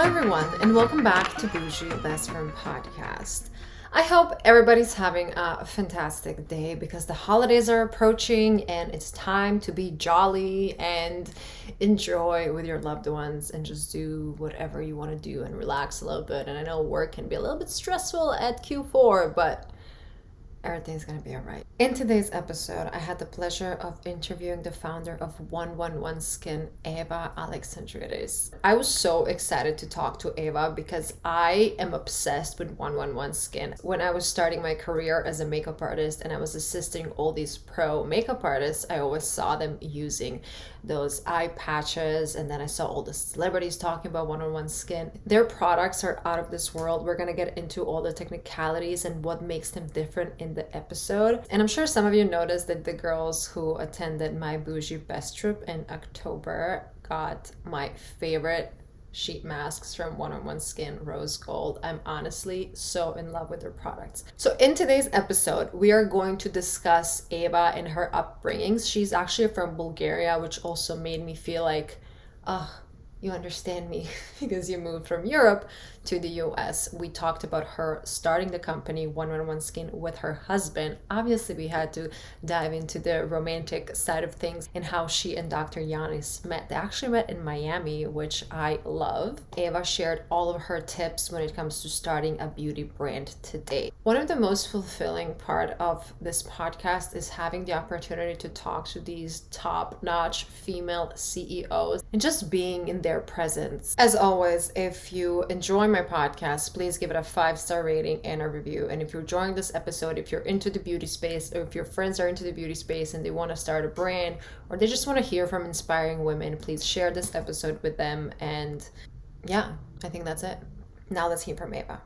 everyone, and welcome back to Bougie Best Friend Podcast. I hope everybody's having a fantastic day because the holidays are approaching and it's time to be jolly and enjoy with your loved ones and just do whatever you want to do and relax a little bit. And I know work can be a little bit stressful at Q4, but everything's gonna be all right. In today's episode, I had the pleasure of interviewing the founder of 111 Skin, Eva Alexandridis. I was so excited to talk to Eva because I am obsessed with 111 Skin. When I was starting my career as a makeup artist and I was assisting all these pro makeup artists, I always saw them using those eye patches, and then I saw all the celebrities talking about 111 Skin. Their products are out of this world. We're gonna get into all the technicalities and what makes them different in the episode. And I'm sure some of you noticed that the girls who attended my Bougie Best trip in October got my favorite sheet masks from 111 Skin Rose Gold. I'm honestly so in love with their products. So in today's episode, we are going to discuss Eva and her upbringings. She's actually from Bulgaria, which also made me feel like, you understand me because you moved from Europe to the US. We talked about her starting the company 111 Skin with her husband. Obviously, we had to dive into the romantic side of things and how she and Dr. Yannis met. They actually met in Miami, which I love. Eva shared all of her tips when it comes to starting a beauty brand today. One of the most fulfilling part of this podcast is having the opportunity to talk to these top-notch female CEOs and just being in their presence. As always, if you enjoy my podcast, please give it a 5-star rating and a review. And if you're enjoying this episode, if you're into the beauty space, or if your friends are into the beauty space and they want to start a brand, or they just want to hear from inspiring women, please share this episode with them. And yeah, I think that's it. Now let's hear from Eva.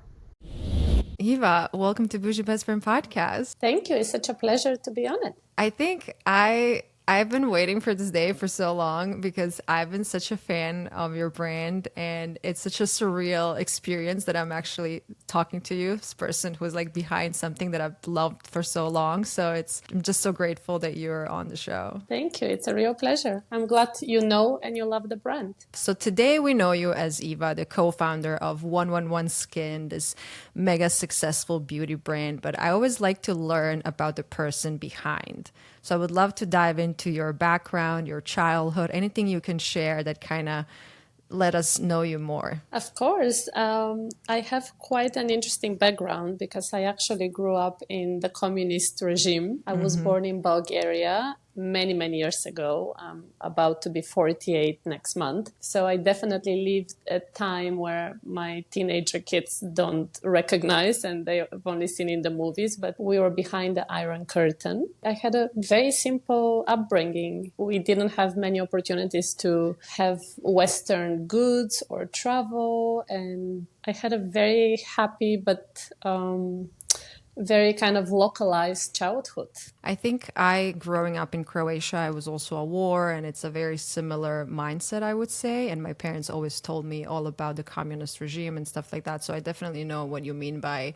Eva, welcome to Bougie Best Friend Podcast. Thank you. It's such a pleasure to be on it. I think I've been waiting for this day for so long because I've been such a fan of your brand, and it's such a surreal experience that I'm actually talking to you, this person who's like behind something that I've loved for so long. So I'm just so grateful that you're on the show. Thank you. It's a real pleasure. I'm glad you know and you love the brand. So today we know you as Eva, the co-founder of 111 Skin, this mega successful beauty brand. But I always like to learn about the person behind. So I would love to dive into your background, your childhood, anything you can share that kind of let us know you more. Of course. I have quite an interesting background because I actually grew up in the communist regime. I was born in Bulgaria many years ago. I'm about to be 48 next month. So I definitely lived a time where my teenager kids don't recognize and they've only seen in the movies, but we were behind the Iron Curtain. I had a very simple upbringing. We didn't have many opportunities to have Western goods or travel, and I had a very happy but very kind of localized childhood. I think growing up in Croatia, I was also a war, and it's a very similar mindset, I would say. And my parents always told me all about the communist regime and stuff like that. So I definitely know what you mean by,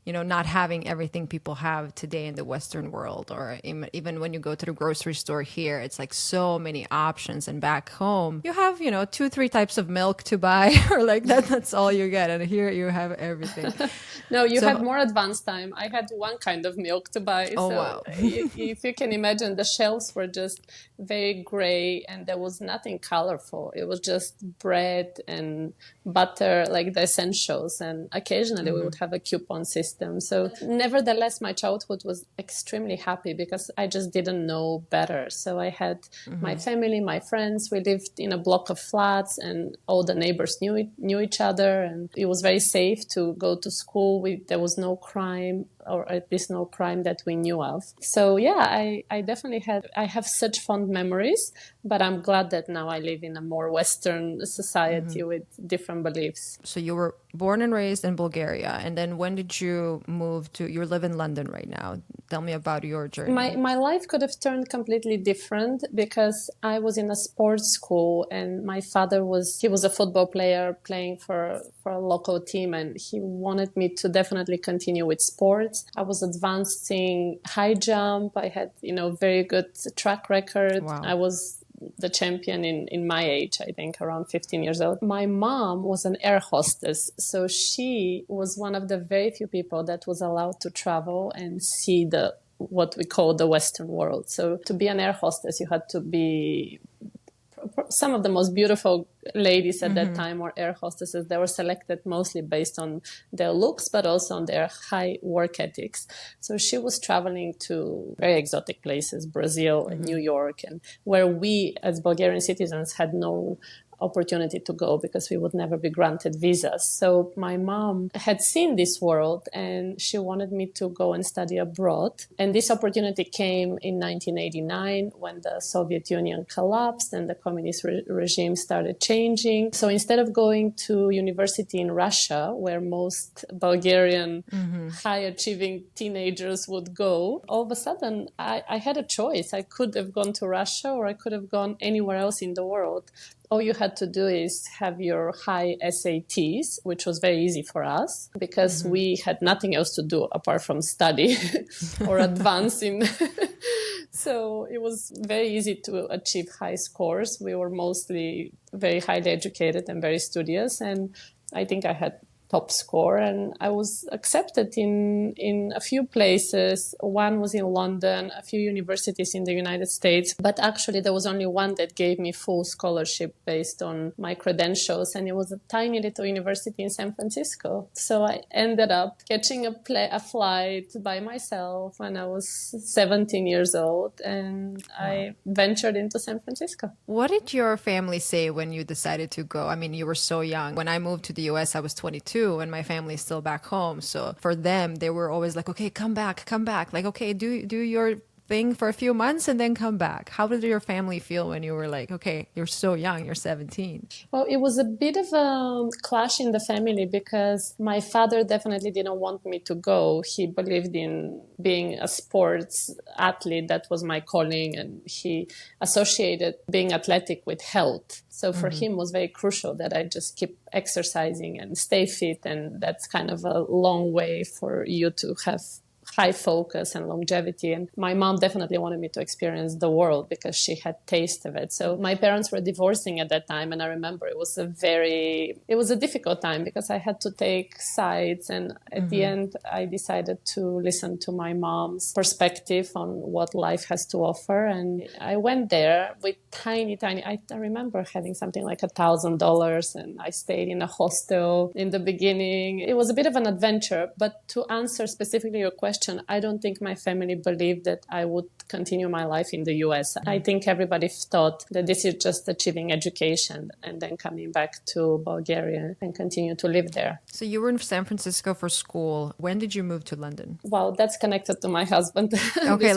not having everything people have today in the Western world, or even when you go to the grocery store here, it's like so many options. And back home, you have, 2-3 types of milk to buy, or like that's all you get. And here you have everything. No, you had more advanced time. I had one kind of milk to buy. Oh, so wow. If you can imagine, the shelves were just very gray and there was nothing colorful. It was just bread and butter, like the essentials. And occasionally we would have a coupon system. So nevertheless, my childhood was extremely happy because I just didn't know better. So I had my family, my friends. We lived in a block of flats and all the neighbors knew each other. And it was very safe to go to school. There was no crime, or at least no crime that we knew of. So yeah, I definitely have such fond memories, but I'm glad that now I live in a more Western society with different beliefs. So you were born and raised in Bulgaria, and then when did you you live in London right now? Tell me about your journey. My life could have turned completely different because I was in a sports school and my father was a football player playing for a local team, and he wanted me to definitely continue with sports. I was advancing high jump. I had, very good track record. Wow. I was the champion in my age, I think around 15 years old. My mom was an air hostess. So she was one of the very few people that was allowed to travel and see what we call the Western world. So to be an air hostess, you had to be some of the most beautiful ladies at that time were air hostesses. They were selected mostly based on their looks, but also on their high work ethics. So she was traveling to very exotic places, Brazil and New York, and where we as Bulgarian citizens had no opportunity to go because we would never be granted visas. So my mom had seen this world and she wanted me to go and study abroad. And this opportunity came in 1989 when the Soviet Union collapsed and the communist regime started changing. So instead of going to university in Russia, where most Bulgarian high achieving teenagers would go, all of a sudden I had a choice. I could have gone to Russia or I could have gone anywhere else in the world. All you had to do is have your high SATs, which was very easy for us because we had nothing else to do apart from study or advancing. So it was very easy to achieve high scores. We were mostly very highly educated and very studious. And I think I had top score and I was accepted in a few places. One was in London, a few universities in the United States, but actually there was only one that gave me full scholarship based on my credentials, and it was a tiny little university in San Francisco. So I ended up catching a flight by myself when I was 17 years old, and I ventured into San Francisco. What did your family say when you decided to go? I mean, you were so young. When I moved to the US, I was 22. And my family is still back home. So for them, they were always like, okay, come back. Like, okay, do your thing for a few months and then come back. How did your family feel when you were like, okay, you're so young, you're 17? Well, it was a bit of a clash in the family because my father definitely didn't want me to go. He believed in being a sports athlete. That was my calling. And he associated being athletic with health. So for him, it was very crucial that I just keep exercising and stay fit. And that's kind of a long way for you to have high focus and longevity. And my mom definitely wanted me to experience the world because she had taste of it. So my parents were divorcing at that time. And I remember it was a difficult time because I had to take sides. And at the end, I decided to listen to my mom's perspective on what life has to offer. And I went there with tiny, I remember having something like $1,000 and I stayed in a hostel in the beginning. It was a bit of an adventure, but to answer specifically your question, I don't think my family believed that I would continue my life in the US. I think everybody thought that this is just achieving education and then coming back to Bulgaria and continue to live there. So you were in San Francisco for school. When did you move to London? Well, that's connected to my husband. Okay,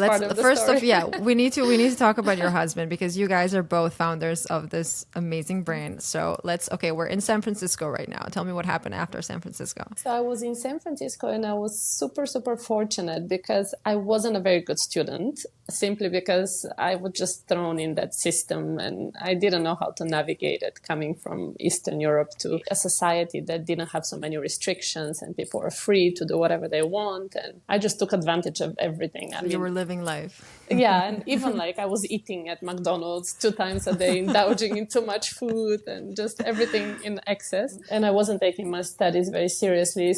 we need to talk about your husband because you guys are both founders of this amazing brand. So we're in San Francisco right now. Tell me what happened after San Francisco. So I was in San Francisco and I was super, super fortunate because I wasn't a very good student, simply because I was just thrown in that system and I didn't know how to navigate it, coming from Eastern Europe to a society that didn't have so many restrictions and people were free to do whatever they want. And I just took advantage of everything. You were living life. Yeah. And even like I was eating at McDonald's 2 times a day, indulging in too much food and just everything in excess. And I wasn't taking my studies very seriously.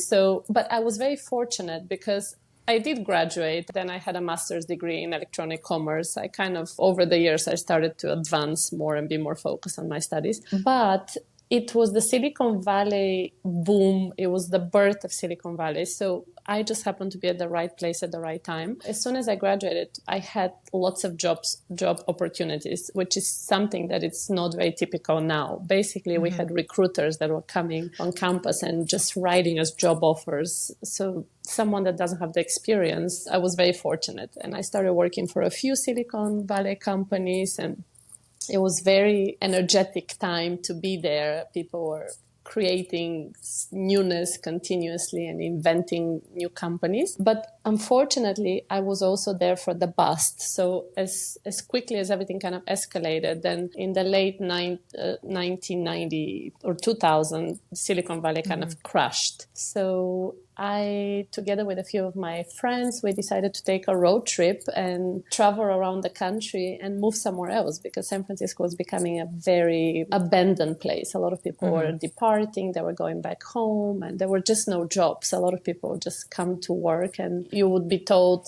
But I was very fortunate because I did graduate. Then I had a master's degree in electronic commerce. I kind of, over the years, I started to advance more and be more focused on my studies. But it was the Silicon Valley boom. It was the birth of Silicon Valley. So I just happened to be at the right place at the right time. As soon as I graduated, I had lots of job opportunities, which is something that it's not very typical now. Basically, we had recruiters that were coming on campus and just writing us job offers. So someone that doesn't have the experience, I was very fortunate. And I started working for a few Silicon Valley companies, and it was very energetic time to be there. People were creating newness continuously and inventing new companies. But unfortunately, I was also there for the bust. So as quickly as everything kind of escalated, then in the late 1990 or 2000, Silicon Valley kind of crashed. So I, together with a few of my friends, we decided to take a road trip and travel around the country and move somewhere else because San Francisco was becoming a very abandoned place. A lot of people were departing, they were going back home, and there were just no jobs. A lot of people just come to work and you would be told,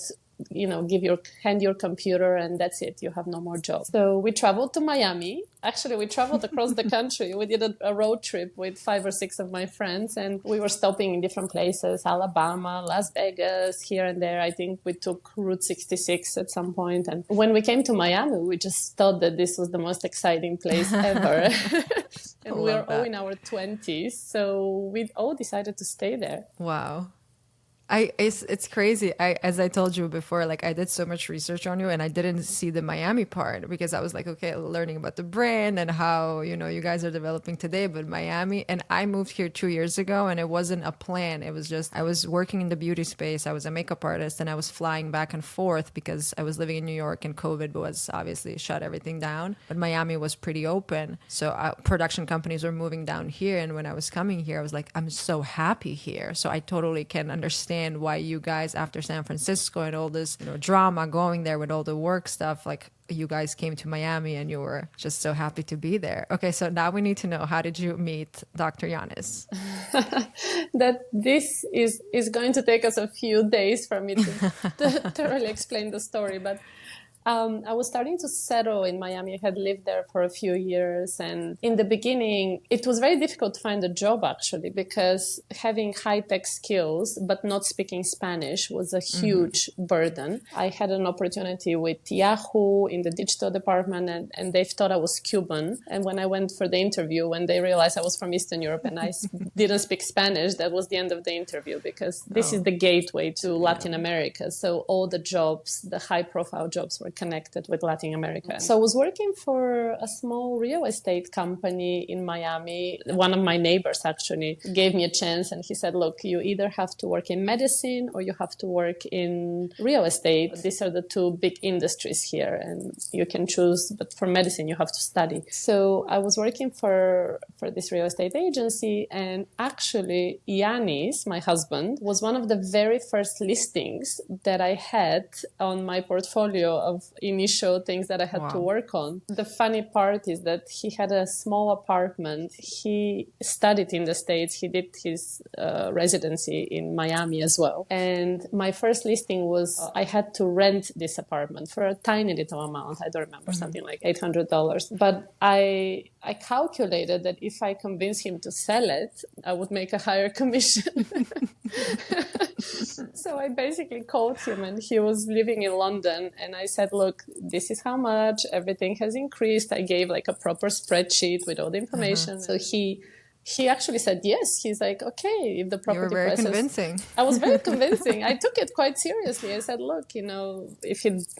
hand your computer and that's it. You have no more job. So we traveled to Miami. Actually, we traveled across the country. We did a road trip with 5 or 6 of my friends, and we were stopping in different places, Alabama, Las Vegas, here and there. I think we took Route 66 at some point. And when we came to Miami, we just thought that this was the most exciting place ever. And we were all in our 20s. So we all decided to stay there. Wow. It's crazy. As I told you before, like I did so much research on you and I didn't see the Miami part because I was like, okay, learning about the brand and how, you guys are developing today, but Miami, and I moved here 2 years ago and it wasn't a plan. It was just, I was working in the beauty space. I was a makeup artist and I was flying back and forth because I was living in New York and COVID was obviously shut everything down, but Miami was pretty open. So production companies were moving down here. And when I was coming here, I was like, I'm so happy here. So I totally can understand why you guys, after San Francisco and all this drama going there with all the work stuff, like you guys came to Miami and you were just so happy to be there. Okay, so now we need to know, how did you meet Dr. Yannis? That this is going to take us a few days for me to thoroughly explain the story, but I was starting to settle in Miami. I had lived there for a few years. And in the beginning, it was very difficult to find a job, actually, because having high-tech skills but not speaking Spanish was a huge burden. I had an opportunity with Yahoo in the digital department, and they thought I was Cuban. And when I went for the interview, when they realized I was from Eastern Europe and I didn't speak Spanish, that was the end of the interview, because this is the gateway to Latin America. So all the jobs, the high-profile jobs, were connected with Latin America. So I was working for a small real estate company in Miami. One of my neighbors actually gave me a chance and he said, look, you either have to work in medicine or you have to work in real estate. These are the two big industries here and you can choose, but for medicine you have to study. So I was working for this real estate agency, and actually Yannis, my husband, was one of the very first listings that I had on my portfolio of initial things that I had to work on. The funny part is that he had a small apartment. He studied in the States. He did his residency in Miami as well. And my first listing was I had to rent this apartment for a tiny little amount. I don't remember, something like $800. But I calculated that if I convinced him to sell it, I would make a higher commission. So I basically called him, and he was living in London, and I said, look, this is how much, everything has increased. I gave like a proper spreadsheet with all the information. So he actually said yes. He's like, okay, if the property You were very prices... convincing. I was very convincing. I took it quite seriously. I said, look,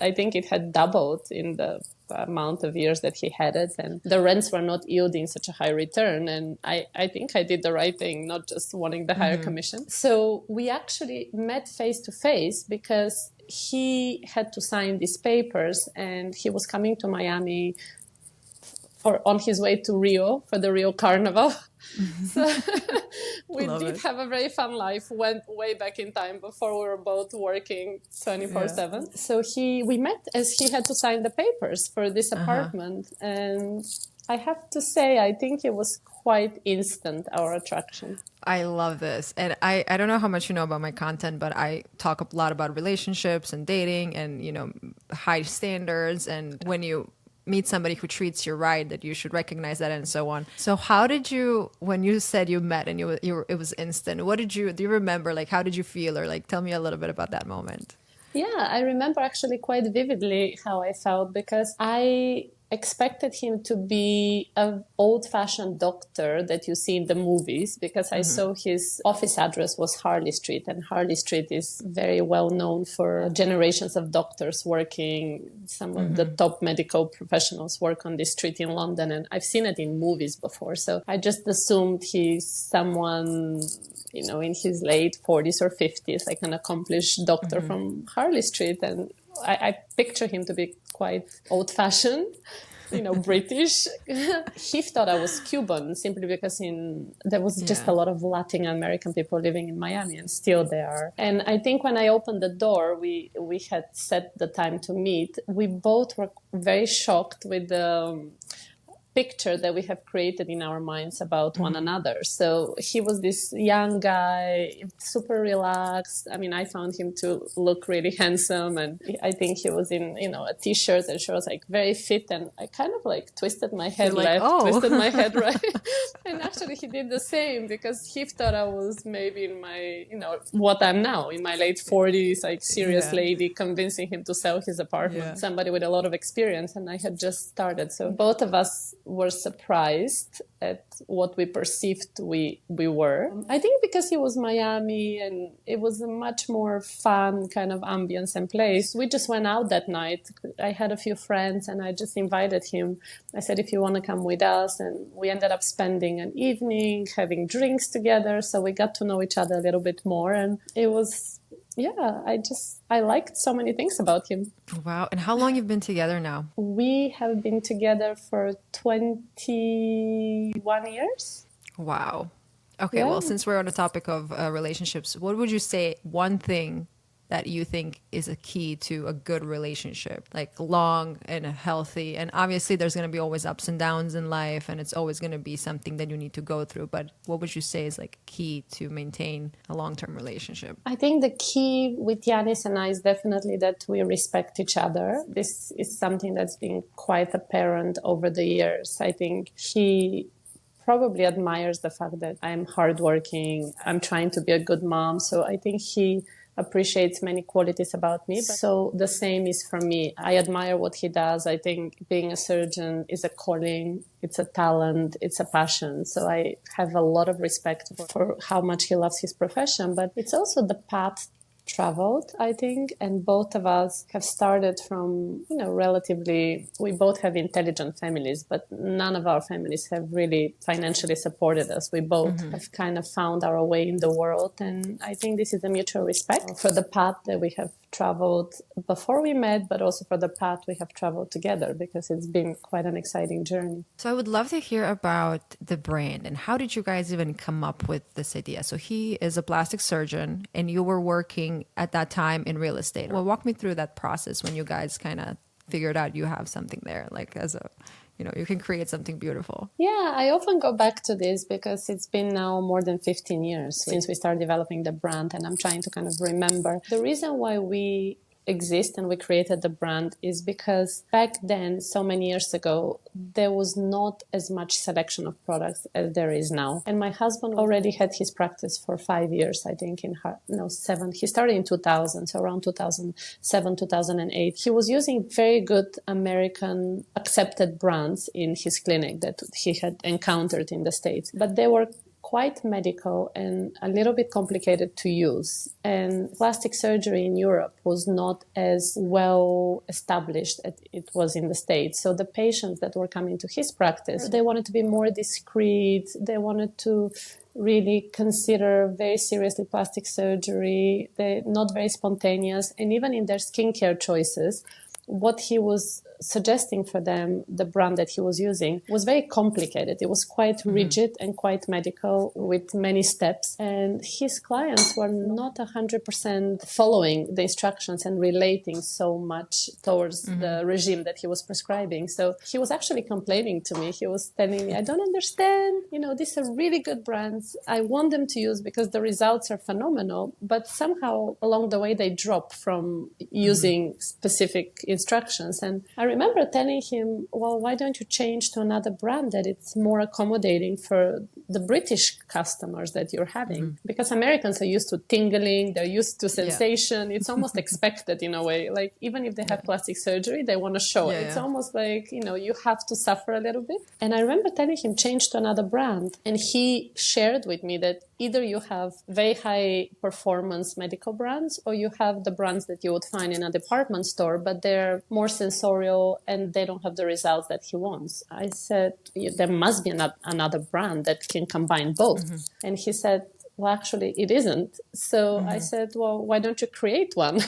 I think it had doubled in the amount of years that he had it, and the rents were not yielding such a high return. And I think I did the right thing, not just wanting the higher commission. So we actually met face to face because he had to sign these papers and he was coming to Miami on his way to Rio for the Rio Carnival. So we did have a very fun life, went way back in time before we were both working 24/7. So we met as he had to sign the papers for this apartment. And I have to say, I think it was quite instant, our attraction. I love this. And I don't know how much you know about my content, but I talk a lot about relationships and dating and, high standards. And when you meet somebody who treats you right, that you should recognize that and so on. So how did you, when you said you met and it was instant, do you remember, like, how did you feel, or like, tell me a little bit about that moment? Yeah, I remember actually quite vividly how I felt, because I expected him to be an old-fashioned doctor that you see in the movies, because I saw his office address was Harley Street, and Harley Street is very well known for generations of doctors working. Some of the top medical professionals work on this street in London, and I've seen it in movies before. So I just assumed he's someone, in his late 40s or 50s, like an accomplished doctor from Harley Street. And I picture him to be quite old-fashioned. British. He thought I was Cuban simply because there was just a lot of Latin American people living in Miami, and still there are. And I think when I opened the door, we had set the time to meet. We both were very shocked with the picture that we have created in our minds about one another. So he was this young guy, super relaxed. I mean, I found him to look really handsome, and I think he was in, a t-shirt and shorts, like very fit. And I kind of like twisted my head twisted my head right. And actually he did the same, because he thought I was maybe in my, what I'm now, in my late 40s, like serious lady, convincing him to sell his apartment, somebody with a lot of experience. And I had just started. So both of us were surprised at what we perceived we were. I think because it was Miami and it was a much more fun kind of ambience and place. We just went out that night. I had a few friends and I just invited him. I said, if you want to come with us. And we ended up spending an evening having drinks together. So we got to know each other a little bit more. And it was, I liked so many things about him. Wow. And how long you've been together now? We have been together for 21 years. Wow. Okay. Well, since we're on the topic of relationships, what would you say one thing that you think is a key to a good relationship, like long and healthy? And obviously there's going to be always ups and downs in life, and it's always going to be something that you need to go through. But what would you say is like key to maintain a long-term relationship? I think the key with Yannis and I is definitely that we respect each other. This is something that's been quite apparent over the years. I think he probably admires the fact that I'm hardworking. I'm trying to be a good mom. So I think he appreciates many qualities about me. So the same is for me. I admire what he does. I think being a surgeon is a calling, it's a talent, it's a passion. So I have a lot of respect for how much he loves his profession, but it's also the path traveled, I think, and both of us have started from, relatively, we both have intelligent families, but none of our families have really financially supported us. We both have kind of found our way in the world, and I think this is a mutual respect for the path that we have traveled before we met, but also for the path we have traveled together, because it's been quite an exciting journey. So I would love to hear about the brand, and how did you guys even come up with this idea? So he is a plastic surgeon and you were working at that time in real estate. Well, walk me through that process when you guys kind of figured out you have something there, like as a, you can create something beautiful. Yeah, I often go back to this because it's been now more than 15 years since we started developing the brand, and I'm trying to kind of remember. The reason why we exist and we created the brand is because back then, so many years ago, there was not as much selection of products as there is now. And my husband already had his practice for 5 years, I think, 7. He started in 2000, so around 2007, 2008. He was using very good American accepted brands in his clinic that he had encountered in the States, but they were quite medical and a little bit complicated to use. And plastic surgery in Europe was not as well established as it was in the States. So the patients that were coming to his practice, they wanted to be more discreet. They wanted to really consider very seriously plastic surgery. They're not very spontaneous. And even in their skincare choices, what he was suggesting for them, the brand that he was using, was very complicated. It was quite rigid and quite medical with many steps. And his clients were not 100% following the instructions and relating so much towards the regime that he was prescribing. So he was actually complaining to me. He was telling me, I don't understand. These are really good brands. I want them to use because the results are phenomenal. But somehow along the way, they drop from using specific instructions. And I remember telling him, well, why don't you change to another brand that it's more accommodating for the British customers that you're having? Because Americans are used to tingling, they're used to sensation. It's almost expected in a way. Like even if they have plastic surgery, they want to show it. It's almost like, you have to suffer a little bit. And I remember telling him, change to another brand. And he shared with me that either you have very high performance medical brands, or you have the brands that you would find in a department store, but they're more sensorial and they don't have the results that he wants. I said, there must be another brand that can combine both. And he said, well, actually, it isn't. So I said, well, why don't you create one?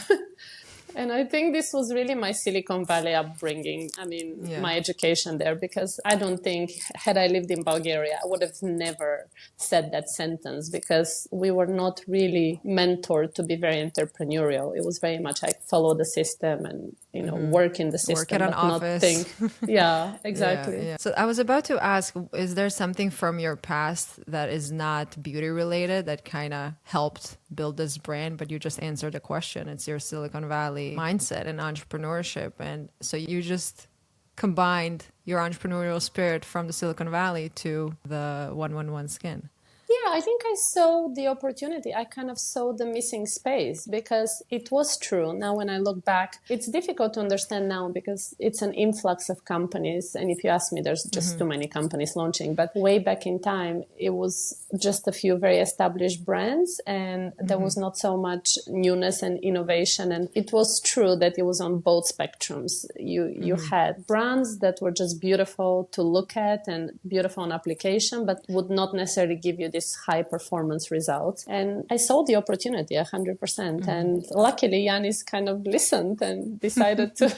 And I think this was really my Silicon Valley upbringing. I mean, my education there, because I don't think, had I lived in Bulgaria, I would have never said that sentence, because we were not really mentored to be very entrepreneurial. It was very much like follow the system and, work in the system, Work at an but office. not think. Yeah, exactly. Yeah. So I was about to ask, is there something from your past that is not beauty related that kind of helped build this brand, but you just answered the question? It's your Silicon Valley mindset and entrepreneurship. And so you just combined your entrepreneurial spirit from the Silicon Valley to the 111 skin. Yeah, I think I saw the opportunity. I kind of saw the missing space, because it was true. Now, when I look back, it's difficult to understand now because it's an influx of companies. And if you ask me, there's just too many companies launching. But way back in time, it was just a few very established brands, and there was not so much newness and innovation. And it was true that it was on both spectrums. You had brands that were just beautiful to look at and beautiful on application, but would not necessarily give you this high performance result. And I saw the opportunity 100%. And luckily, Yannis kind of listened and decided to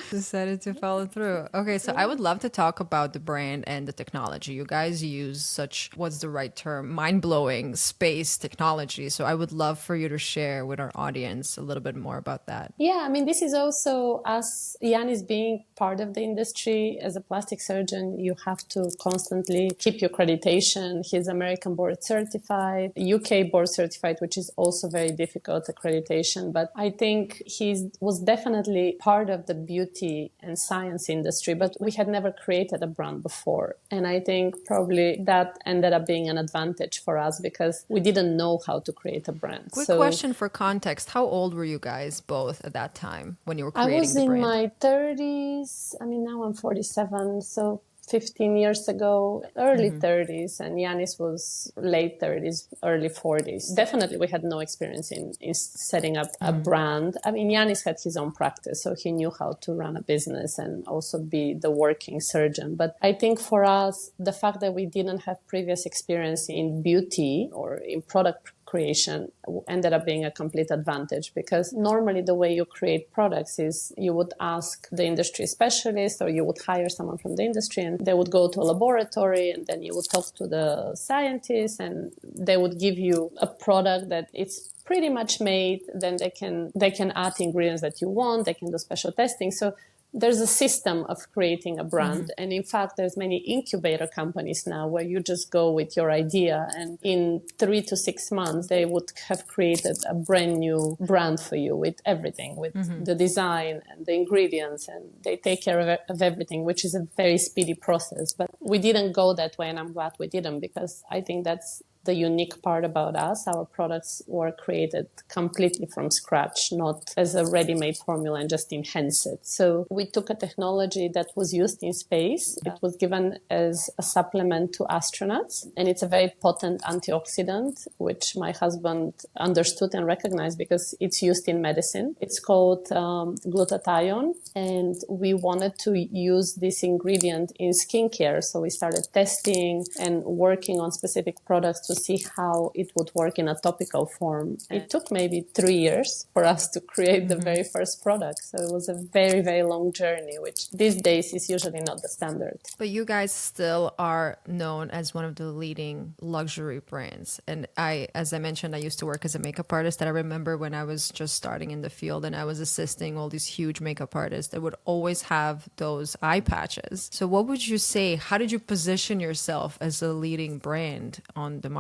decided to follow through. Okay, so I would love to talk about the brand and the technology. You guys use such, what's the right term, mind-blowing space technology. So I would love for you to share with our audience a little bit more about that. Yeah, I mean, this is also us, Yannis, being part of the industry. As a plastic surgeon, you have to constantly keep your accreditation. He's American board certified, UK board certified, which is also very difficult accreditation. But I think he was definitely part of the beauty and science industry, but we had never created a brand before. And I think probably that ended up being an advantage for us, because we didn't know how to create a brand. Quick question for context. How old were you guys both at that time when you were creating the brand? I was in my 30s. I mean, now I'm 47, so 15 years ago, early 30s, and Yannis was late 30s, early 40s. Definitely, we had no experience in setting up a brand. I mean, Yannis had his own practice, so he knew how to run a business and also be the working surgeon. But I think for us, the fact that we didn't have previous experience in beauty or in product creation ended up being a complete advantage, because normally the way you create products is you would ask the industry specialist, or you would hire someone from the industry, and they would go to a laboratory, and then you would talk to the scientists, and they would give you a product that it's pretty much made. Then they can add the ingredients that you want, they can do special testing. So there's a system of creating a brand. And in fact, there's many incubator companies now where you just go with your idea, and in 3 to 6 months, they would have created a brand new brand for you with everything, with the design and the ingredients, and they take care of everything, which is a very speedy process. But we didn't go that way, and I'm glad we didn't, because I think that's the unique part about us. Our products were created completely from scratch, not as a ready-made formula and just enhance it. So we took a technology that was used in space. It was given as a supplement to astronauts, and it's a very potent antioxidant, which my husband understood and recognized because it's used in medicine. It's called glutathione, and we wanted to use this ingredient in skincare. So we started testing and working on specific products to see how it would work in a topical form. It took maybe 3 years for us to create the very first product. So it was a very, very long journey, which these days is usually not the standard. But you guys still are known as one of the leading luxury brands. And as I mentioned, I used to work as a makeup artist. And I remember when I was just starting in the field and I was assisting all these huge makeup artists that would always have those eye patches. So what would you say? How did you position yourself as a leading brand on the market?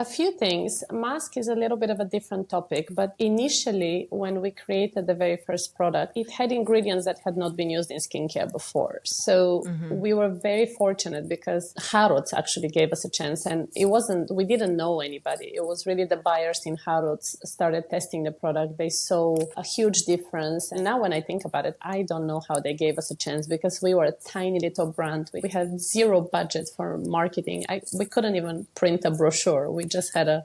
A few things. Mask is a little bit of a different topic, but initially when we created the very first product, it had ingredients that had not been used in skincare before. So we were very fortunate because Harrods actually gave us a chance, and we didn't know anybody. It was really the buyers in Harrods started testing the product. They saw a huge difference. And now when I think about it, I don't know how they gave us a chance, because we were a tiny little brand. We had zero budget for marketing. We couldn't even print a brochure. We just had a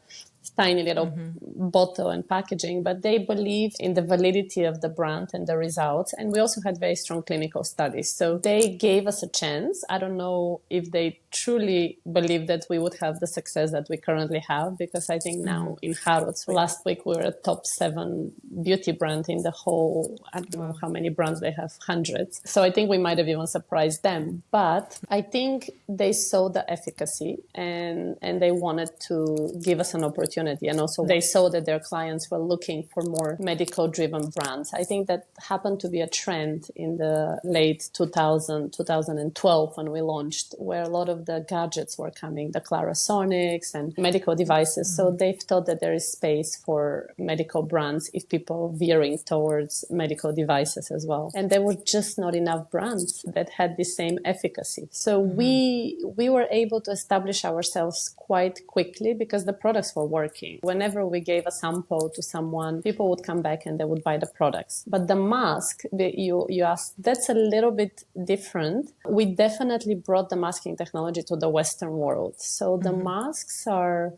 tiny little bottle and packaging, but they believe in the validity of the brand and the results. And we also had very strong clinical studies. So they gave us a chance. I don't know if they truly believe that we would have the success that we currently have, because I think now in Harrods, last week we were a top 7 beauty brand in the whole, I don't know how many brands they have, hundreds. So I think we might have even surprised them. But I think they saw the efficacy and they wanted to give us an opportunity. And also they saw that their clients were looking for more medical driven brands. I think that happened to be a trend in the late 2012 when we launched, where a lot of the gadgets were coming, the Clarisonics and medical devices. So they've thought that there is space for medical brands if people veering towards medical devices as well. And there were just not enough brands that had the same efficacy. So we were able to establish ourselves quite quickly because the products were working. Whenever we gave a sample to someone, people would come back and they would buy the products. But the mask that you asked, that's a little bit different. We definitely brought the masking technology to the Western world. So the masks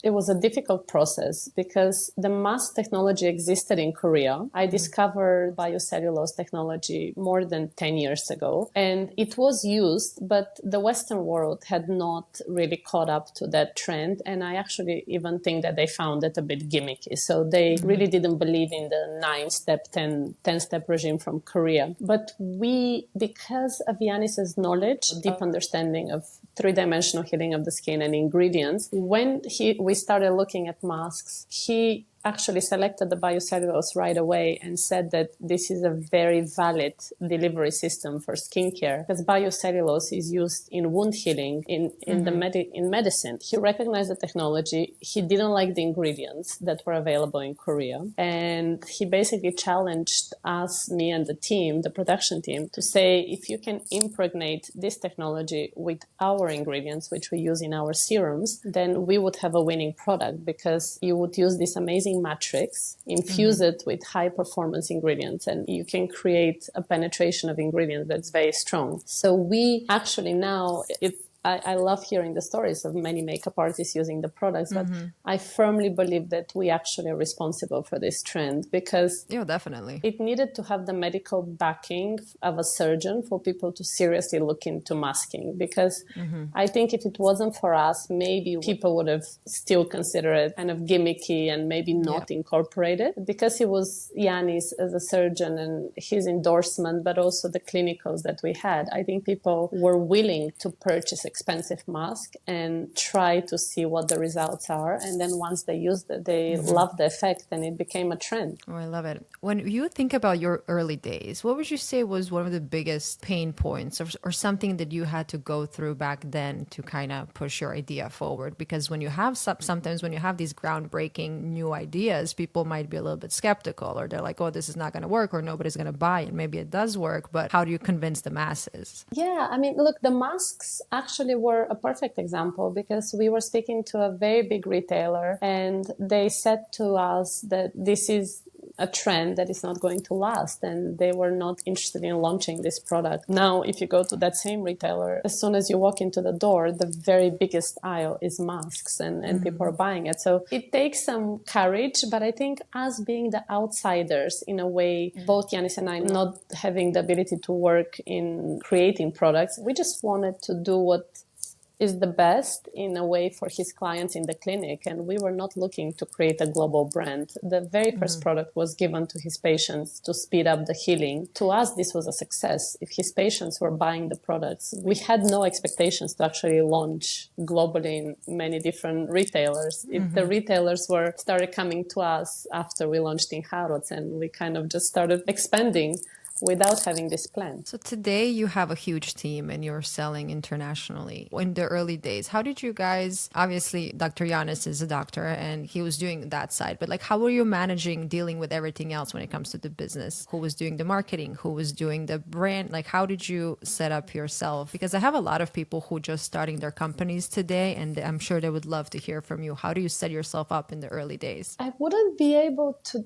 it was a difficult process because the mask technology existed in Korea. I discovered biocellulose technology more than 10 years ago, and it was used, but the Western world had not really caught up to that trend. And I actually even think that they found it a bit gimmicky. So they really didn't believe in the 9-step, 10-step regime from Korea. But we, because of Yannis's knowledge, deep understanding of 3-dimensional healing of the skin and ingredients, when we started looking at masks, he actually selected the biocellulose right away and said that this is a very valid delivery system for skincare, because biocellulose is used in wound healing in medicine. He recognized the technology. He didn't like the ingredients that were available in Korea. And he basically challenged us, me and the team, the production team, to say, if you can impregnate this technology with our ingredients, which we use in our serums, then we would have a winning product, because you would use this amazing matrix, infuse it with high performance ingredients, and you can create a penetration of ingredients that's very strong. So we actually now, I love hearing the stories of many makeup artists using the products, but I firmly believe that we actually are responsible for this trend, because definitely, it needed to have the medical backing of a surgeon for people to seriously look into masking. Because I think if it wasn't for us, maybe people would have still considered it kind of gimmicky and maybe not incorporated. Because it was Yannis as a surgeon and his endorsement, but also the clinicals that we had, I think people were willing to purchase expensive mask and try to see what the results are. And then once they used it, they loved the effect and it became a trend. Oh, I love it. When you think about your early days, what would you say was one of the biggest pain points or something that you had to go through back then to kind of push your idea forward? Because when you have sometimes when you have these groundbreaking new ideas, people might be a little bit skeptical, or they're like, oh, this is not going to work, or nobody's going to buy it. Maybe it does work, but how do you convince the masses? Yeah, I mean, look, the masks actually were a perfect example, because we were speaking to a very big retailer and they said to us that this is a trend that is not going to last, and they were not interested in launching this product. Now, if you go to that same retailer, as soon as you walk into the door, the very biggest aisle is masks, and people are buying it. So it takes some courage, but I think us being the outsiders in a way, both Yannis and I not having the ability to work in creating products, we just wanted to do what is the best in a way for his clients in the clinic. And we were not looking to create a global brand. The very first product was given to his patients to speed up the healing. To us, this was a success. If his patients were buying the products, we had no expectations to actually launch globally in many different retailers. The retailers started coming to us after we launched in Harrods, and we kind of just started expanding without having this plan. So today you have a huge team and you're selling internationally. In the early days, how did you guys, obviously Dr. Yannis is a doctor and he was doing that side, but like how were you managing dealing with everything else when it comes to the business? Who was doing the marketing? Who was doing the brand? Like how did you set up yourself? Because I have a lot of people who just starting their companies today, and I'm sure they would love to hear from you. How do you set yourself up in the early days? I wouldn't be able to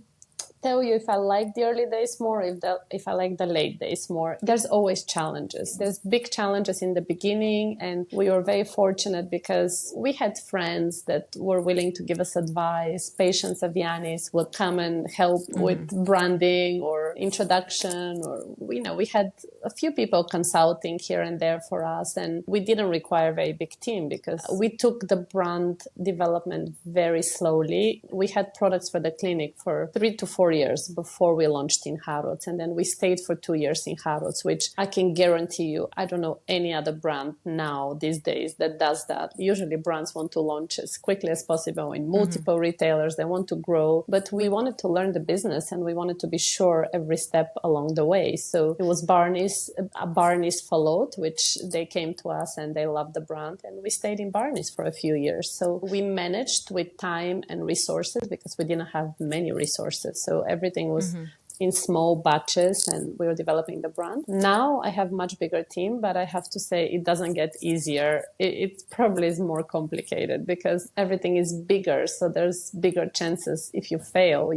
tell you if I like the early days more, if I like the late days more. There's always challenges. There's big challenges in the beginning, and we were very fortunate because we had friends that were willing to give us advice. Patients of Yannis would come and help with branding or introduction, or we had a few people consulting here and there for us, and we didn't require a very big team because we took the brand development very slowly. We had products for the clinic for 3 to 4 years before we launched in Harrods, and then we stayed for 2 years in Harrods, which I can guarantee you, I don't know any other brand now these days that does that. Usually brands want to launch as quickly as possible in multiple retailers. They want to grow, but we wanted to learn the business and we wanted to be sure every step along the way. So it was Barney's followed, which they came to us and they loved the brand, and we stayed in Barney's for a few years. So we managed with time and resources because we didn't have many resources. So everything was in small batches and we were developing the brand. Now I have much bigger team, but I have to say it doesn't get easier. It probably is more complicated because everything is bigger. So there's bigger chances. If you fail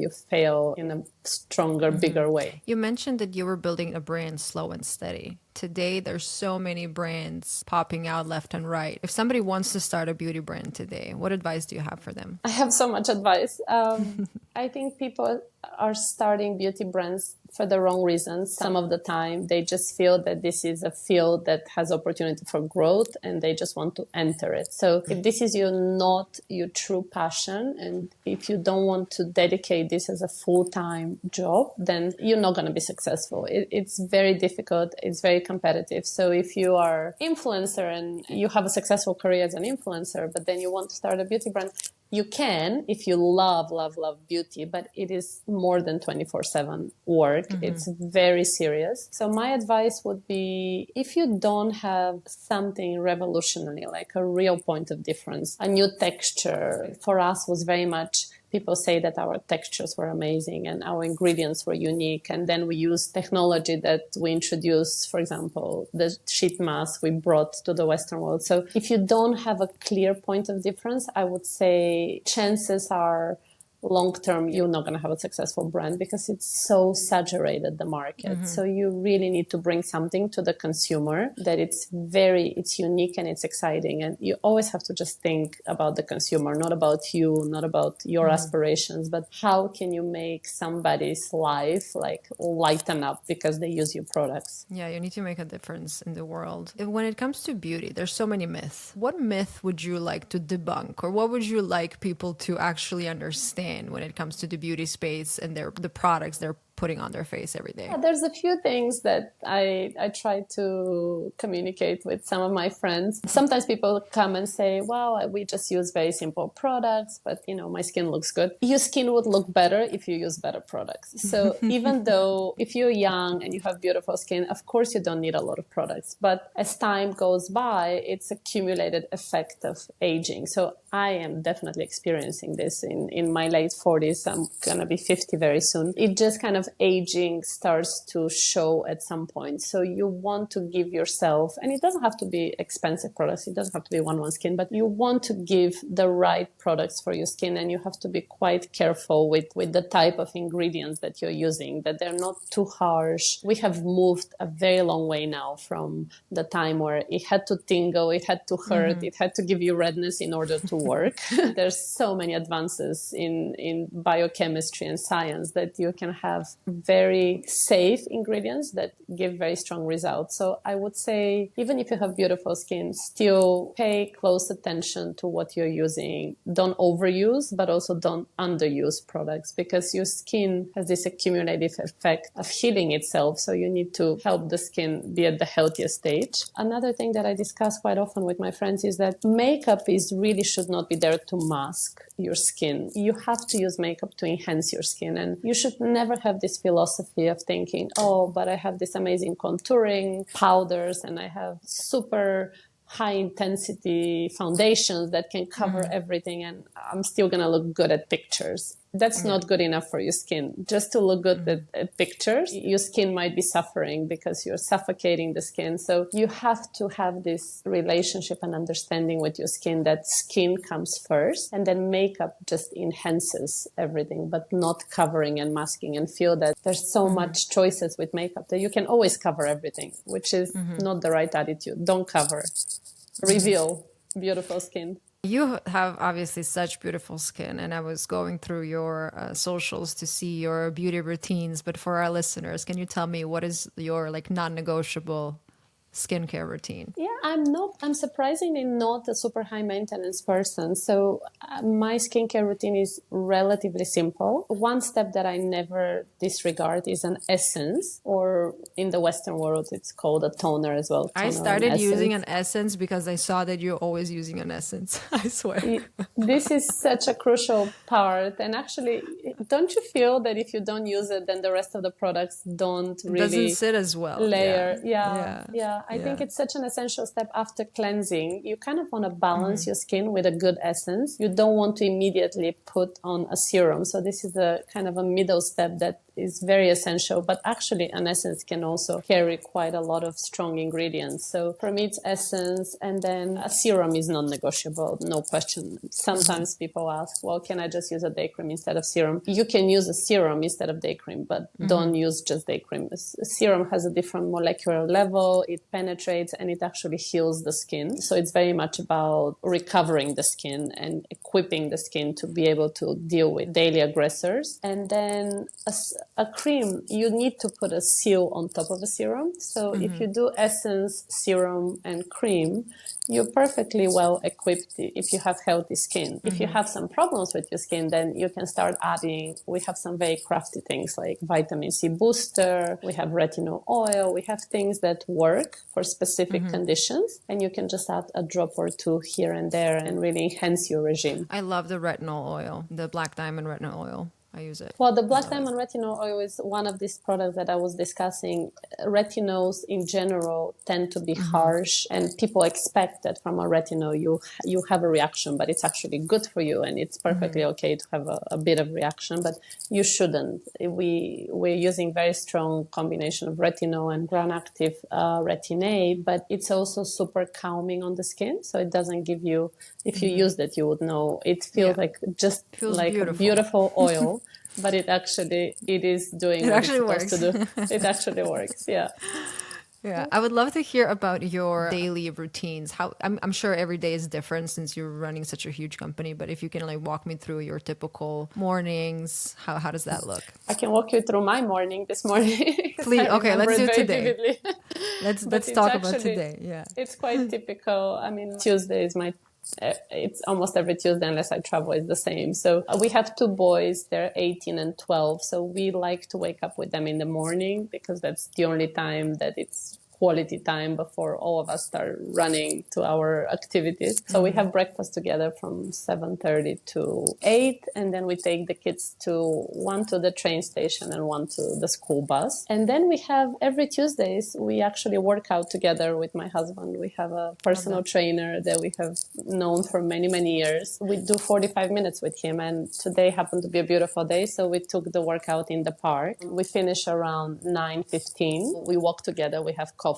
in a stronger, bigger way. You mentioned that you were building a brand slow and steady. Today, there's so many brands popping out left and right. If somebody wants to start a beauty brand today, what advice do you have for them? I have so much advice. I think people are starting beauty brands for the wrong reasons. Some of the time, they just feel that this is a field that has opportunity for growth and they just want to enter it. So if this is not your true passion, and if you don't want to dedicate this as a full-time job, then you're not going to be successful. It's very difficult. It's very competitive. So if you are influencer and you have a successful career as an influencer, but then you want to start a beauty brand, you can if you love beauty, but it is more than 24/7 work. It's very serious. So my advice would be, if you don't have something revolutionary, like a real point of difference, a new texture, for us was very much, people say that our textures were amazing and our ingredients were unique. And then we used technology that we introduced, for example, the sheet mask we brought to the Western world. So if you don't have a clear point of difference, I would say chances are long term, you're not going to have a successful brand because it's so saturated, the market. So you really need to bring something to the consumer that it's unique and it's exciting. And you always have to just think about the consumer, not about you, not about your aspirations, but how can you make somebody's life like lighten up because they use your products? Yeah, you need to make a difference in the world. When it comes to beauty, there's so many myths. What myth would you like to debunk, or what would you like people to actually understand when it comes to the beauty space and the products they're putting on their face every day? Yeah, there's a few things that I try to communicate with some of my friends. Sometimes people come and say, well, we just use very simple products, but my skin looks good. Your skin would look better if you use better products. So even though if you're young and you have beautiful skin, of course you don't need a lot of products. But as time goes by, it's accumulated effect of aging. So I am definitely experiencing this in my late 40s. I'm going to be 50 very soon. It just kind of aging starts to show at some point. So you want to give yourself, and it doesn't have to be expensive products. It doesn't have to be one skin, but you want to give the right products for your skin. And you have to be quite careful with the type of ingredients that you're using, that they're not too harsh. We have moved a very long way now from the time where it had to tingle, it had to hurt, it had to give you redness in order to work. There's so many advances in biochemistry and science that you can have very safe ingredients that give very strong results. So I would say, even if you have beautiful skin, still pay close attention to what you're using. Don't overuse, but also don't underuse products, because your skin has this accumulative effect of healing itself. So you need to help the skin be at the healthiest stage. Another thing that I discuss quite often with my friends is that makeup really should not be there to mask your skin. You have to use makeup to enhance your skin, and you should never have this philosophy of thinking, oh, but I have this amazing contouring powders and I have super high intensity foundations that can cover everything and I'm still going to look good at pictures. That's not good enough for your skin. Just to look good at pictures, your skin might be suffering because you're suffocating the skin. So you have to have this relationship and understanding with your skin that skin comes first, and then makeup just enhances everything, but not covering and masking. And feel that there's so much choices with makeup that you can always cover everything, which is not the right attitude. Don't cover. Reveal beautiful skin. You have obviously such beautiful skin, and I was going through your socials to see your beauty routines. But for our listeners, can you tell me what is your like non-negotiable skincare routine? Yeah, I'm surprisingly not a super high maintenance person. So my skincare routine is relatively simple. One step that I never disregard is an essence, or in the Western world, it's called a toner as well. I Toner and started using essence. an essence because I saw that you're always using an essence. I swear. This is such a crucial part. And actually, don't you feel that if you don't use it, then the rest of the products don't It doesn't really sit as well. layer? Yeah. Yeah. I think Yeah. it's such an essential step after cleansing. You kind of want to balance your skin with a good essence. You don't want to immediately put on a serum. So this is a kind of a middle step that is very essential, but actually an essence can also carry quite a lot of strong ingredients. So for me, it's essence, and then a serum is non-negotiable, no question. Sometimes people ask, well, can I just use a day cream instead of serum? You can use a serum instead of day cream, but don't use just day cream. A serum has a different molecular level, it penetrates, and it actually heals the skin. So it's very much about recovering the skin and equipping the skin to be able to deal with daily aggressors. And then a cream, you need to put a seal on top of a serum. So if you do essence, serum, and cream, you're perfectly well equipped if you have healthy skin. If you have some problems with your skin, then you can start adding, we have some very crafty things like vitamin C booster, we have retinol oil, we have things that work for specific conditions, and you can just add a drop or two here and there and really enhance your regime. I love the retinol oil, the black diamond retinol oil. I use it. Well, the black diamond retinol oil is one of these products that I was discussing. Retinols in general tend to be harsh, and people expect that from a retinol you have a reaction, but it's actually good for you, and it's perfectly okay to have a bit of reaction, but you shouldn't. We're using very strong combination of retinol and ground-active retin A, but it's also super calming on the skin, so it doesn't give you. If you use that, you would know. It feels like just Feels like beautiful. a beautiful oil. But it is doing what it's supposed to do. It actually works. Yeah. Yeah, I would love to hear about your daily routines. How I'm sure every day is different since you're running such a huge company, but if you can like walk me through your typical mornings, how does that look? I can walk you through my morning this morning. Please, okay, let's do today. Let's talk about actually, today. Yeah. It's quite typical. I mean, Tuesday is it's almost every Tuesday unless I travel is the same. So we have two boys, they're 18 and 12. So we like to wake up with them in the morning because that's the only time that it's quality time before all of us start running to our activities. So we have breakfast together from 7:30 to 8, and then we take the kids one to the train station and one to the school bus. And then we have every Tuesdays, we actually work out together with my husband. We have a personal trainer that we have known for many, many years. We do 45 minutes with him, and today happened to be a beautiful day, so we took the workout in the park. We finish around 9:15. We walk together, we have coffee,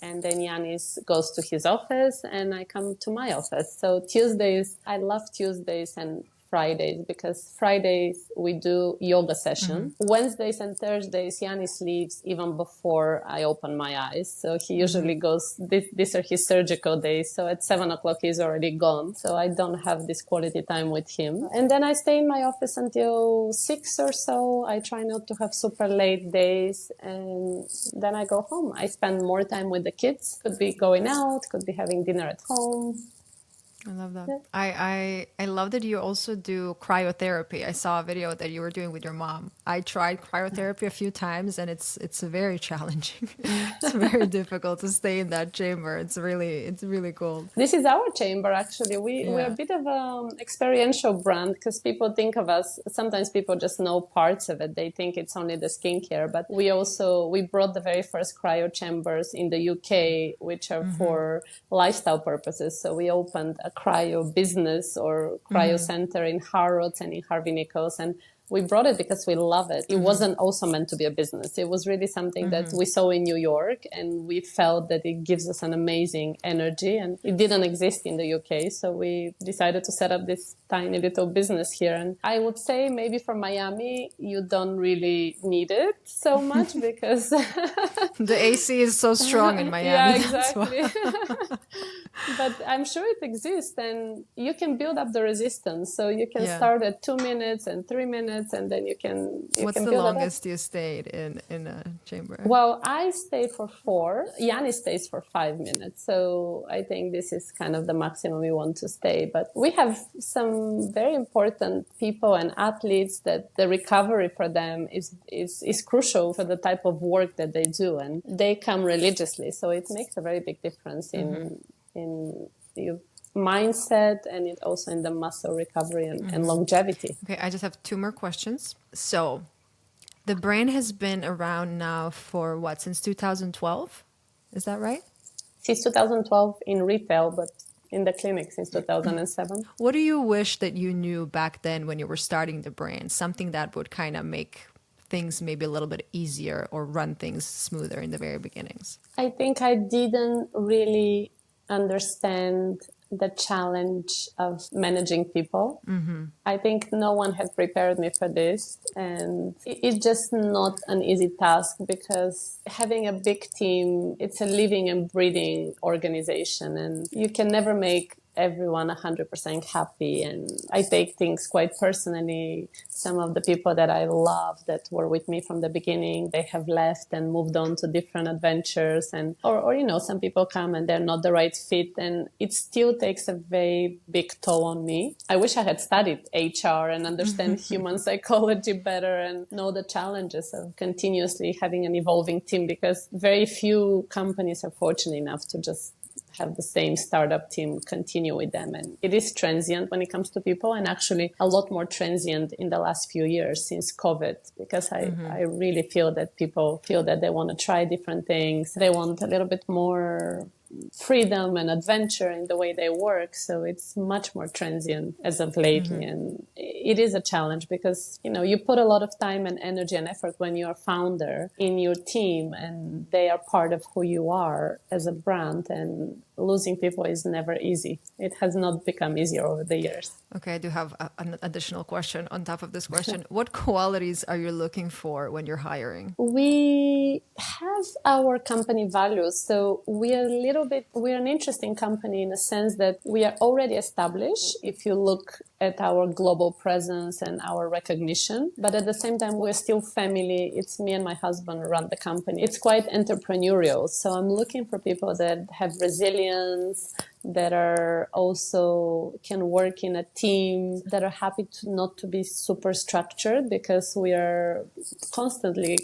and then Yannis goes to his office and I come to my office. So Tuesdays, I love Tuesdays and Fridays because Fridays we do yoga session. Wednesdays and Thursdays, Yannis leaves even before I open my eyes. So he usually goes, these are his surgical days. So at 7:00, he's already gone. So I don't have this quality time with him. And then I stay in my office until 6 or so. I try not to have super late days. And then I go home. I spend more time with the kids. Could be going out, could be having dinner at home. I love that. I love that you also do cryotherapy. I saw a video that you were doing with your mom. I tried cryotherapy a few times and it's very challenging. It's very difficult to stay in that chamber. It's really cool. This is our chamber actually. We're a bit of an experiential brand because people think of us, sometimes people just know parts of it. They think it's only the skincare, but we brought the very first cryo chambers in the UK, which are for lifestyle purposes. So we opened a cryo business or cryo center in Harrods and in Harvey Nichols, and we brought it because we love it. It wasn't also meant to be a business. It was really something that we saw in New York, and we felt that it gives us an amazing energy, and it didn't exist in the UK. So we decided to set up this tiny little business here. And I would say maybe for Miami, you don't really need it so much because the AC is so strong in Miami. Yeah, exactly. But I'm sure it exists, and you can build up the resistance. So you can start at 2 minutes and 3 minutes, and then you can. What's the longest you stayed in a chamber? Well, I stayed for 4. Yannis stays for 5 minutes. So I think this is kind of the maximum we want to stay. But we have some very important people and athletes that the recovery for them is crucial for the type of work that they do, and they come religiously. So it makes a very big difference in your mindset, and it also in the muscle recovery and longevity. Okay, I just have 2 more questions. So the brand has been around now for what, since 2012? Is that right? Since 2012 in retail, but in the clinic since 2007. What do you wish that you knew back then when you were starting the brand? Something that would kind of make things maybe a little bit easier or run things smoother in the very beginnings? I think I didn't really understand the challenge of managing people. I think no one had prepared me for this, and it's just not an easy task because having a big team, it's a living and breathing organization, and you can never make everyone 100% happy. And I take things quite personally. Some of the people that I love that were with me from the beginning, they have left and moved on to different adventures, and or you know, some people come and they're not the right fit, and it still takes a very big toll on me. I wish I had studied HR and understand human psychology better and know the challenges of continuously having an evolving team, because very few companies are fortunate enough to just have the same startup team continue with them. And it is transient when it comes to people, and actually a lot more transient in the last few years since COVID, because I really feel that people feel that they want to try different things. They want a little bit more freedom and adventure in the way they work. So it's much more transient as of lately. And it is a challenge because, you know, you put a lot of time and energy and effort when you're a founder in your team, and they are part of who you are as a brand, and losing people is never easy. It has not become easier over the years. Okay, I do have an additional question on top of this question. What qualities are you looking for when you're hiring? We have our company values. So we're an interesting company in a sense that we are already established if you look at our global presence and our recognition. But at the same time, we're still family. It's me and my husband run the company. It's quite entrepreneurial. So I'm looking for people that have resilience, that are also can work in a team, that are happy to not to be super structured, because we are constantly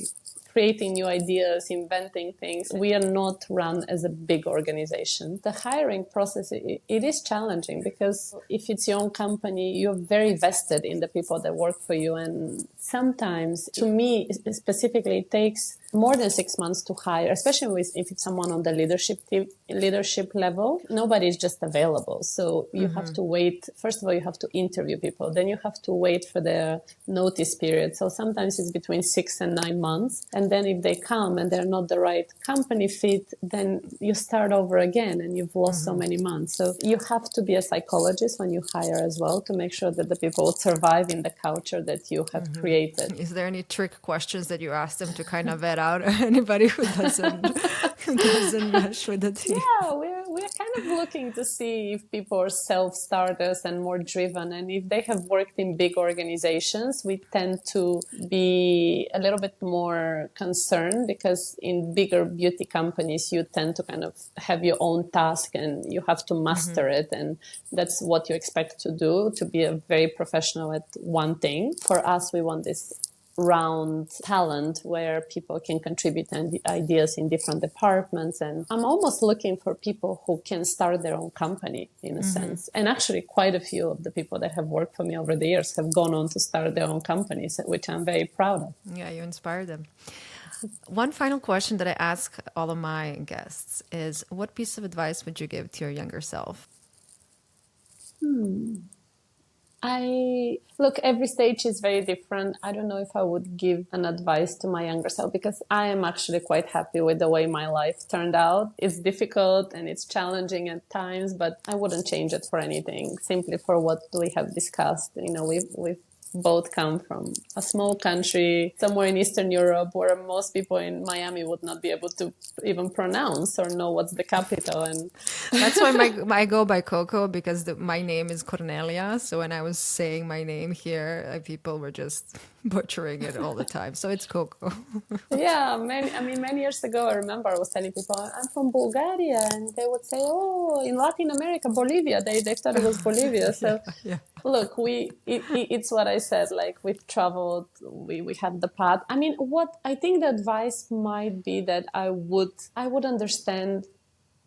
creating new ideas, inventing things. We are not run as a big organization. The hiring process, it is challenging because if it's your own company, you're very vested in the people that work for you. And sometimes, to me specifically, it takes more than 6 months to hire, especially if it's someone on the leadership level. Nobody is just available. So you have to wait. First of all, you have to interview people. Then you have to wait for the notice period. So sometimes it's between 6 and 9 months. And then if they come and they're not the right company fit, then you start over again and you've lost so many months. So you have to be a psychologist when you hire as well to make sure that the people will survive in the culture that you have created. Is there any trick questions that you ask them to kind of vet out anybody who doesn't mesh with the team? Yeah, we're kind of looking to see if people are self-starters and more driven, and if they have worked in big organizations. We tend to be a little bit more concerned because in bigger beauty companies you tend to kind of have your own task and you have to master it, and that's what you expect to do, to be a very professional at one thing. For us, we want this round talent where people can contribute ideas in different departments. And I'm almost looking for people who can start their own company in a sense. And actually quite a few of the people that have worked for me over the years have gone on to start their own companies, which I'm very proud of. Yeah, you inspire them. One final question that I ask all of my guests is, what piece of advice would you give to your younger self? Look, every stage is very different. I don't know if I would give an advice to my younger self because I am actually quite happy with the way my life turned out. It's difficult and it's challenging at times, but I wouldn't change it for anything, simply for what we have discussed. We've both come from a small country somewhere in Eastern Europe where most people in Miami would not be able to even pronounce or know what's the capital. And that's why I go by Coco, because my name is Cornelia. So when I was saying my name here, people were just butchering it all the time. So it's Coco. Yeah, many years ago, I remember I was telling people, I'm from Bulgaria. And they would say, oh, in Latin America, Bolivia. They thought it was Bolivia. So yeah. Look, it's what I said, like we've traveled, we have the path. I mean, what I think the advice might be that I would understand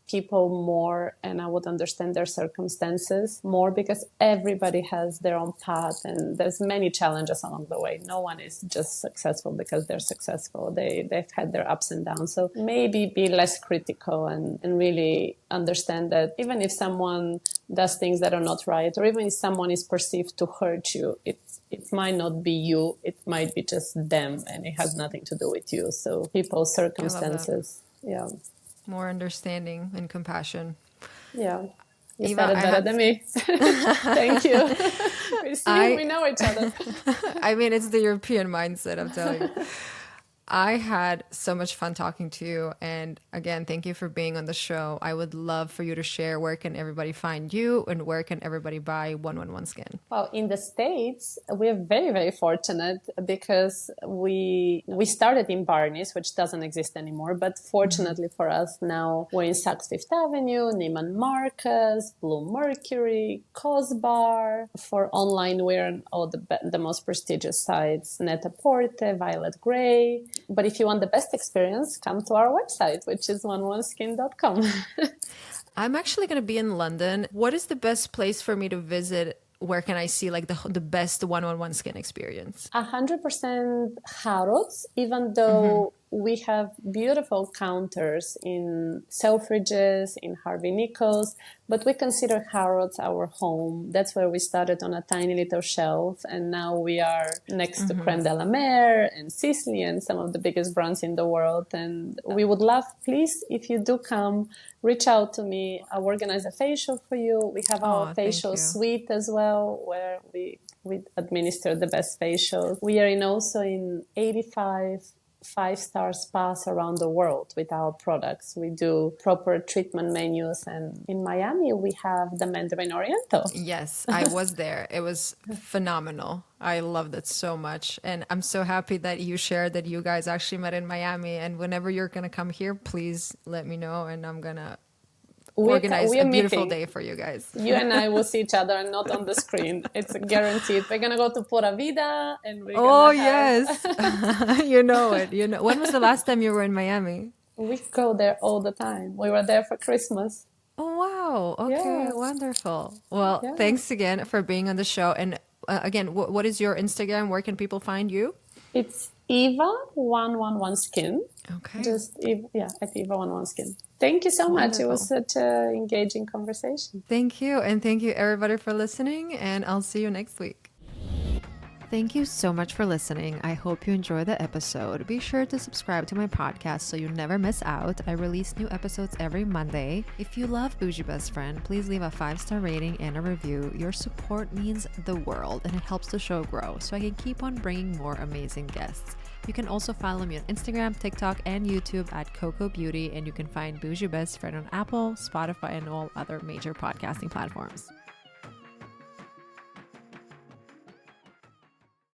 people more and I would understand their circumstances more because everybody has their own path and there's many challenges along the way. No one is just successful because they're successful. They've had their ups and downs. So maybe be less critical and really understand that even if someone does things that are not right, or even if someone is perceived to hurt you, it might not be you. It might be just them and it has nothing to do with you. So people's circumstances. Yeah. More understanding and compassion. Yeah. You Eva, said it better than me. Thank you. We know each other. I mean, it's the European mindset, I'm telling you. I had so much fun talking to you. And again, thank you for being on the show. I would love for you to share where can everybody find you and where can everybody buy 111 Skin? Well, in the States, we're very, very fortunate because we started in Barney's, which doesn't exist anymore. But fortunately for us, now we're in Saks Fifth Avenue, Neiman Marcus, Blue Mercury, Cosbar. For online, we're on all the most prestigious sites, Net-a-Porter, Violet Grey. But if you want the best experience, come to our website, which is 111skin.com. I'm actually going to be in London. What is the best place for me to visit? Where can I see like the best 111 Skin experience? 100% Harrods, even though we have beautiful counters in Selfridges, in Harvey Nichols, but we consider Harrods our home. That's where we started on a tiny little shelf, and now we are next to Creme de la Mer and Sisley and some of the biggest brands in the world. And we would love, please, if you do come, reach out to me. I'll organize a facial for you. We have our facial suite as well, where we administer the best facials. We are also in 85 five-star spas around the world with our products. We do proper treatment menus, and in Miami we have the Mandarin Oriental. Yes, I was there. It was phenomenal. I loved it so much, and I'm so happy that you shared that you guys actually met in Miami. And whenever you're gonna come here, please let me know, and I'm gonna organize a beautiful day for you guys. You and I will see each other and not on the screen. It's guaranteed. We're gonna go to Pura Vida and we're gonna yes. You know it. When was the last time you were in Miami? We go there all the time. We were there for Christmas. Oh wow. Okay, yes. Wonderful. Well, thanks again for being on the show. And again, what is your Instagram? Where can people find you? It's Eva111skin. Okay. Just at Eva111skin. Thank you so much. It was such an engaging conversation. Thank you. And thank you everybody for listening, and I'll see you next week. Thank you so much for listening. I hope you enjoyed the episode. Be sure to subscribe to my podcast so you never miss out. I release new episodes every Monday. If you love Bougie Best Friend, please leave a 5-star rating and a review. Your support means the world, and it helps the show grow so I can keep on bringing more amazing guests. You can also follow me on Instagram, TikTok, and YouTube at Coco Beauty, and you can find Bougie Best Friend on Apple, Spotify, and all other major podcasting platforms.